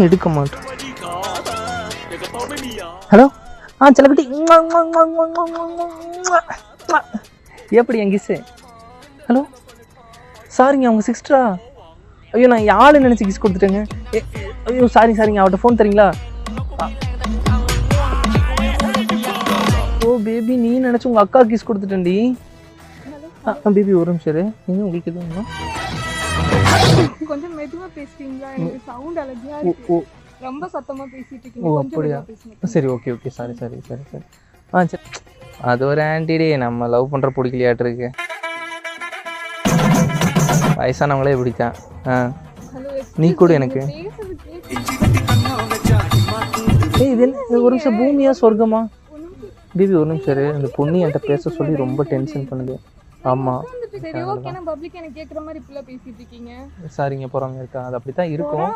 எடுக்க மாட்டேன். ஹலோ செல்லக்குட்டி, எப்படி என் கிஸ்ஸு? ஹலோ சாரிங்க, அவங்க சிஸ்டரா? ஐயோ நான் யாரு நினச்சி கிஸ் கொடுத்துட்டேங்க. ஐயோ சாரிங்க, அவட்ட ஃபோன் தரீங்களா? ஓ பேபி, நீ நினச்சி உங்கள் அக்கா கிஸ் கொடுத்துட்டேன்டி. பேபி ஒரு நிமிஷம் இரு. உங்களுக்கு எதுவும் கொஞ்சம் மெதுவா பேசுறீங்களா? எனக்கு சவுண்ட் அலர்ஜியா இருக்கு. ரொம்ப சத்தமா பேசிட்டு இருக்கீங்க. ஓ அப்படியா? சரி ஓகே சரி. சரி. அது ஒரு ஆன்டிடி, நம்ம லவ் பண்ணுற பிடிக்கலையாட்டு இருக்கு. வயசானவங்களே பிடித்தான். நீ கூட எனக்கு இது ஒரு நிமிஷம், பூமியா சொர்க்கமா? பேபி ஒரு நிமிஷம் இரு. இந்த பொண்ணு என்கிட்ட பேச சொல்லி ரொம்ப டென்ஷன் பண்ணுது. ஆமா சரி ஓகே, நான் பப்ளிக் எனக்கு கேக்குற மாதிரி இப்படி பேசிட்டு இருக்கீங்க. சாரிங்க, போறாங்க இருக்கா, அது அப்படித்தான் இருக்கும்.